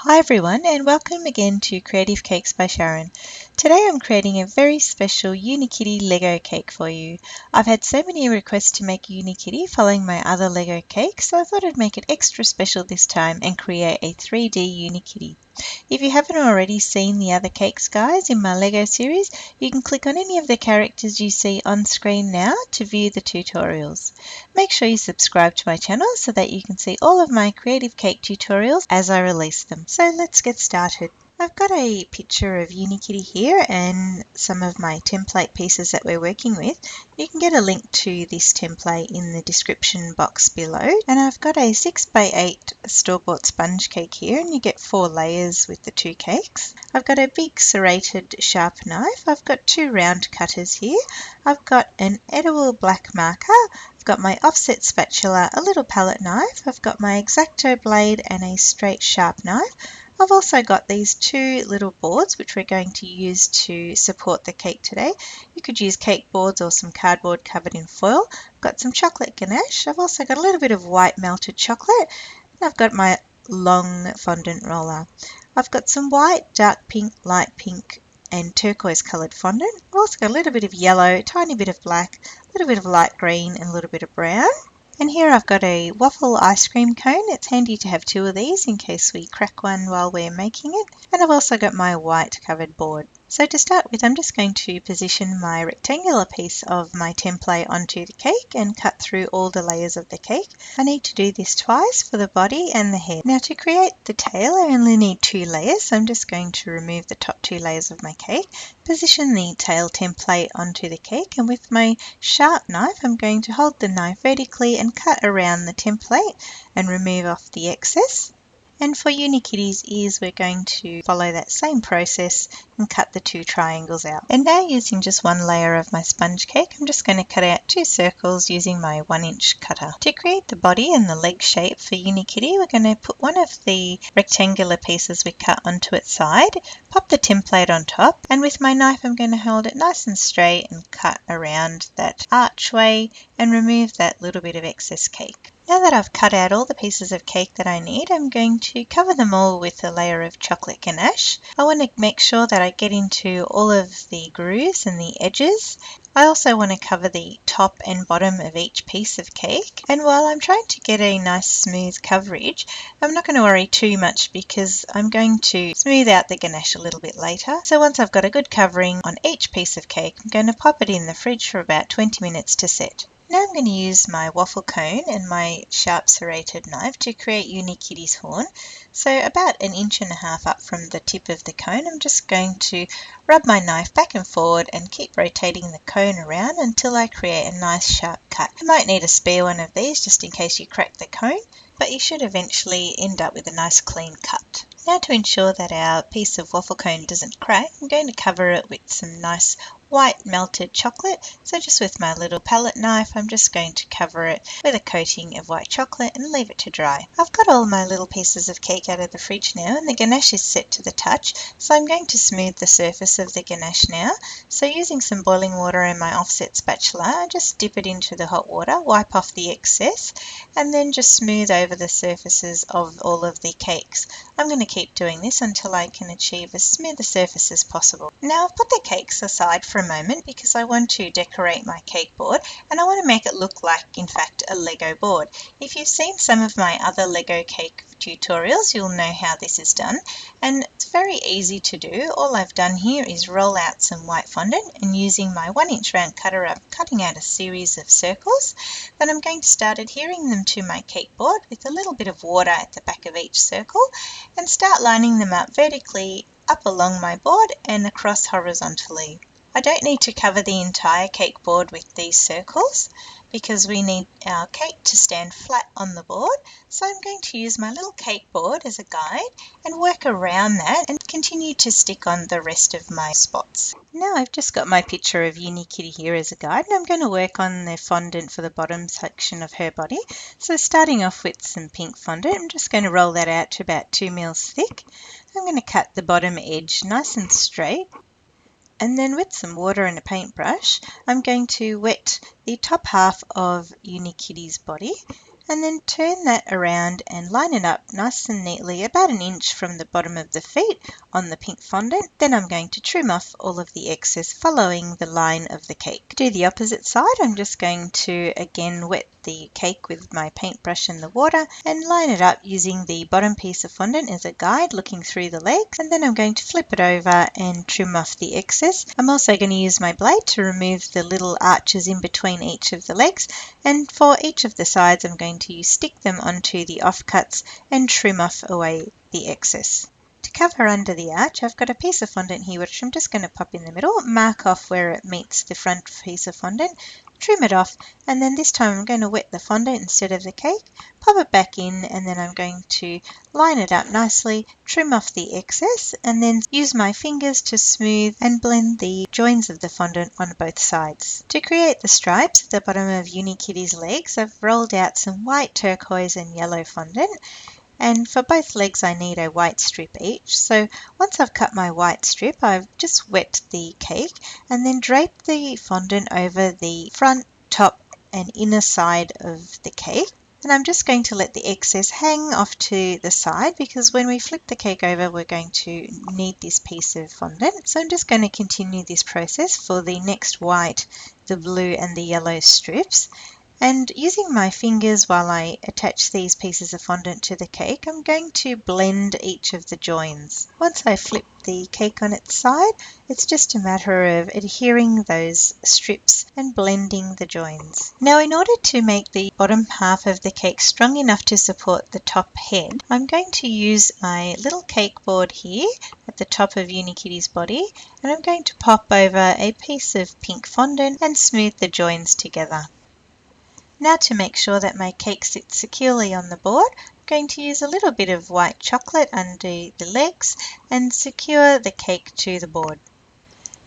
Hi everyone, and welcome again to Creative Cakes by Sharon. Today I'm creating a very special Unikitty Lego cake for you. I've had so many requests to make Unikitty following my other Lego cake, so I thought I'd make it extra special this time and create a 3D Unikitty. If you haven't already seen the other cakes guys in my Lego series, you can click on any of the characters you see on screen now to view the tutorials. Make sure you subscribe to my channel so that you can see all of my creative cake tutorials as I release them. So let's get started. I've got a picture of Unikitty here and some of my template pieces that we're working with. You can get a link to this template in the description box below. And I've got a 6x8 store-bought sponge cake here, and you get 4 layers with the 2 cakes. I've got a big serrated sharp knife. I've got 2 round cutters here. I've got an edible black marker. I've got my offset spatula, a little palette knife. I've got my X-Acto blade and a straight sharp knife. I've also got these 2 little boards which we're going to use to support the cake today. You could use cake boards or some cardboard covered in foil. I've got some chocolate ganache. I've also got a little bit of white melted chocolate. And I've got my long fondant roller. I've got some white, dark pink, light pink and turquoise coloured fondant. I've also got a little bit of yellow, a tiny bit of black, a little bit of light green and a little bit of brown. And here I've got a waffle ice cream cone. It's handy to have 2 of these in case we crack one while we're making it. And I've also got my white covered board. So to start with, I'm just going to position my rectangular piece of my template onto the cake and cut through all the layers of the cake. I need to do this twice for the body and the head. Now to create the tail, I only need 2 layers, so I'm just going to remove the top 2 layers of my cake, position the tail template onto the cake, and with my sharp knife, I'm going to hold the knife vertically and cut around the template and remove off the excess. And for Unikitty's ears, we're going to follow that same process and cut the 2 triangles out. And now using just 1 layer of my sponge cake, I'm just going to cut out 2 circles using my 1-inch cutter. To create the body and the leg shape for Unikitty, we're going to put one of the rectangular pieces we cut onto its side, pop the template on top, and with my knife I'm going to hold it nice and straight and cut around that archway and remove that little bit of excess cake. Now that I've cut out all the pieces of cake that I need, I'm going to cover them all with a layer of chocolate ganache. I want to make sure that I get into all of the grooves and the edges. I also want to cover the top and bottom of each piece of cake. And while I'm trying to get a nice smooth coverage, I'm not going to worry too much because I'm going to smooth out the ganache a little bit later. So once I've got a good covering on each piece of cake, I'm going to pop it in the fridge for about 20 minutes to set. Now I'm going to use my waffle cone and my sharp serrated knife to create Unikitty's horn. So about 1.5 inches up from the tip of the cone, I'm just going to rub my knife back and forward and keep rotating the cone around until I create a nice sharp cut. You might need a spare one of these just in case you crack the cone, but you should eventually end up with a nice clean cut. Now to ensure that our piece of waffle cone doesn't crack, I'm going to cover it with some nice white melted chocolate. So just with my little palette knife, I'm just going to cover it with a coating of white chocolate and leave it to dry. I've got all my little pieces of cake out of the fridge now, and the ganache is set to the touch, so I'm going to smooth the surface of the ganache now. So using some boiling water and my offset spatula, I just dip it into the hot water, wipe off the excess, and then just smooth over the surfaces of all of the cakes. I'm going to keep doing this until I can achieve as smooth a surface as possible. Now I've put the cakes aside for a moment because I want to decorate my cake board and I want to make it look like, in fact, a Lego board. If you've seen some of my other Lego cake tutorials, you'll know how this is done, and it's very easy to do. All I've done here is roll out some white fondant, and using my 1-inch round cutter, I'm cutting out a series of circles. Then I'm going to start adhering them to my cake board with a little bit of water at the back of each circle and start lining them up vertically up along my board and across horizontally. I don't need to cover the entire cake board with these circles because we need our cake to stand flat on the board. So I'm going to use my little cake board as a guide and work around that and continue to stick on the rest of my spots. Now I've just got my picture of Unikitty here as a guide, and I'm going to work on the fondant for the bottom section of her body. So starting off with some pink fondant, I'm just going to roll that out to about 2 mils thick. I'm going to cut the bottom edge nice and straight. And then with some water and a paintbrush, I'm going to wet the top half of Unikitty's body. and then turn that around and line it up nice and neatly about an inch from the bottom of the feet on the pink fondant. Then I'm going to trim off all of the excess following the line of the cake. To do the opposite side, I'm just going to again wet the cake with my paintbrush in the water and line it up using the bottom piece of fondant as a guide looking through the legs, and then I'm going to flip it over and trim off the excess. I'm also going to use my blade to remove the little arches in between each of the legs, and for each of the sides I'm going to stick them onto the offcuts and trim off away the excess. To cover under the arch, I've got a piece of fondant here which I'm just going to pop in the middle, mark off where it meets the front piece of fondant, trim it off, and then this time I'm going to wet the fondant instead of the cake, pop it back in, and then I'm going to line it up nicely, trim off the excess, and then use my fingers to smooth and blend the joins of the fondant on both sides. To create the stripes at the bottom of Unikitty's legs, I've rolled out some white, turquoise and yellow fondant. And for both legs I need a white strip each. So once I've cut my white strip, I've just wet the cake and then draped the fondant over the front, top and inner side of the cake. And I'm just going to let the excess hang off to the side because when we flip the cake over we're going to need this piece of fondant. So I'm just going to continue this process for the next white, the blue and the yellow strips. And using my fingers while I attach these pieces of fondant to the cake, I'm going to blend each of the joins. Once I flip the cake on its side, it's just a matter of adhering those strips and blending the joins. Now, in order to make the bottom half of the cake strong enough to support the top head, I'm going to use my little cake board here at the top of Unikitty's body, and I'm going to pop over a piece of pink fondant and smooth the joins together. Now, to make sure that my cake sits securely on the board, I'm going to use a little bit of white chocolate under the legs and secure the cake to the board.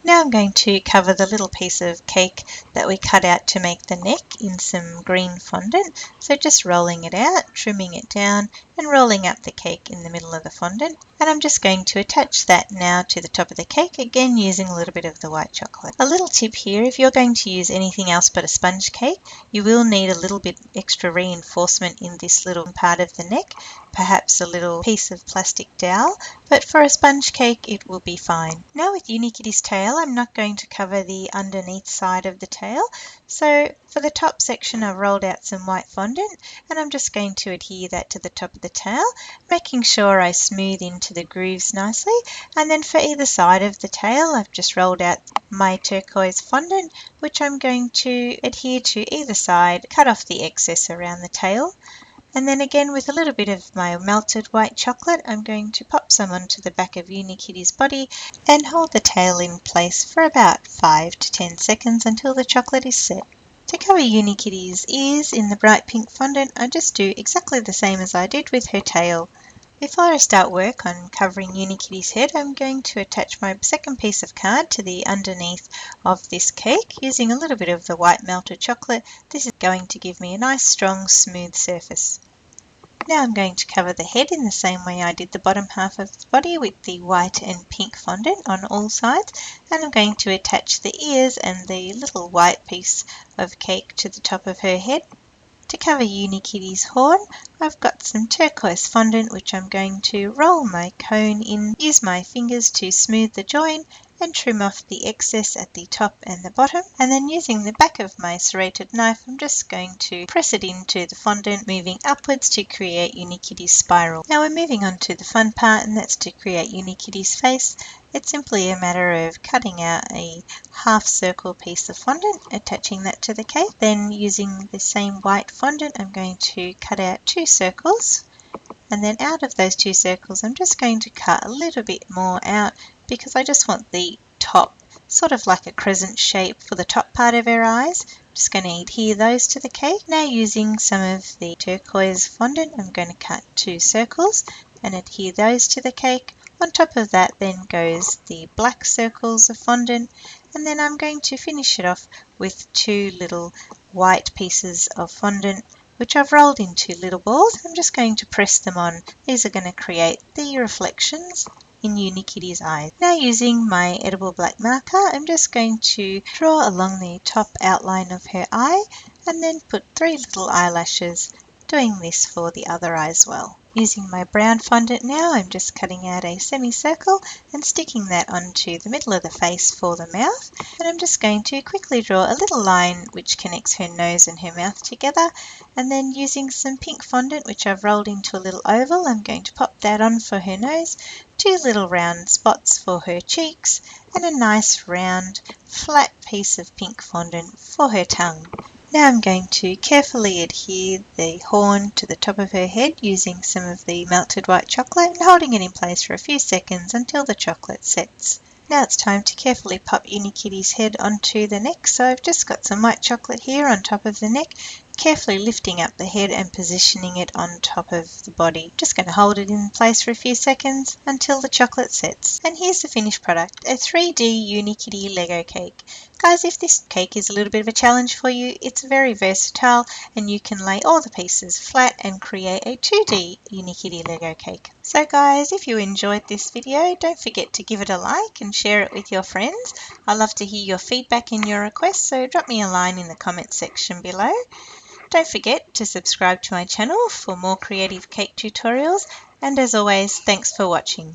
Now I'm going to cover the little piece of cake that we cut out to make the neck in some green fondant. So just rolling it out, trimming it down and rolling up the cake in the middle of the fondant. And I'm just going to attach that now to the top of the cake, again using a little bit of the white chocolate. A little tip here, if you're going to use anything else but a sponge cake, you will need a little bit extra reinforcement in this little part of the neck, perhaps a little piece of plastic dowel, but for a sponge cake it will be fine. Now with Unikitty's tail, I'm not going to cover the underneath side of the tail, so for the top section I've rolled out some white fondant and I'm just going to adhere that to the top of the tail, making sure I smooth into the grooves nicely, and then for either side of the tail I've just rolled out my turquoise fondant which I'm going to adhere to either side, cut off the excess around the tail. And then again with a little bit of my melted white chocolate, I'm going to pop some onto the back of Unikitty's body and hold the tail in place for about 5 to 10 seconds until the chocolate is set. To cover Unikitty's ears in the bright pink fondant, I just do exactly the same as I did with her tail. Before I start work on covering Unikitty's head, I'm going to attach my second piece of card to the underneath of this cake using a little bit of the white melted chocolate. This is going to give me a nice strong smooth surface. Now I'm going to cover the head in the same way I did the bottom half of the body with the white and pink fondant on all sides, and I'm going to attach the ears and the little white piece of cake to the top of her head. To cover Unikitty's horn, I've got some turquoise fondant which I'm going to roll my cone in, use my fingers to smooth the join and trim off the excess at the top and the bottom, and then using the back of my serrated knife I'm just going to press it into the fondant, moving upwards to create Unikitty's spiral. Now we're moving on to the fun part, and that's to create Unikitty's face. It's simply a matter of cutting out a half circle piece of fondant, attaching that to the cake. Then using the same white fondant I'm going to cut out 2 circles, and then out of those 2 circles I'm just going to cut a little bit more out because I just want the top sort of like a crescent shape for the top part of her eyes. I'm just going to adhere those to the cake. Now using some of the turquoise fondant I'm going to cut 2 circles and adhere those to the cake. On top of that then goes the black circles of fondant, and then I'm going to finish it off with 2 little white pieces of fondant which I've rolled into little balls. I'm just going to press them on. These are going to create the reflections in Unikitty's eyes. Now using my edible black marker, I'm just going to draw along the top outline of her eye and then put 3 little eyelashes doing this for the other eye as well. Using my brown fondant now, I'm just cutting out a semicircle and sticking that onto the middle of the face for the mouth. And I'm just going to quickly draw a little line which connects her nose and her mouth together. And then using some pink fondant, which I've rolled into a little oval, I'm going to pop that on for her nose, 2 little round spots for her cheeks, and a nice round flat piece of pink fondant for her tongue. Now I'm going to carefully adhere the horn to the top of her head using some of the melted white chocolate and holding it in place for a few seconds until the chocolate sets. Now it's time to carefully pop Unikitty's head onto the neck, so I've just got some white chocolate here on top of the neck, carefully lifting up the head and positioning it on top of the body. Just going to hold it in place for a few seconds until the chocolate sets. And here's the finished product, a 3D Unikitty Lego cake. Guys, if this cake is a little bit of a challenge for you, it's very versatile and you can lay all the pieces flat and create a 2D Unikitty Lego cake. So guys, if you enjoyed this video, don't forget to give it a like and share it with your friends. I love to hear your feedback and your requests, so drop me a line in the comment section below. Don't forget to subscribe to my channel for more creative cake tutorials, and as always, thanks for watching.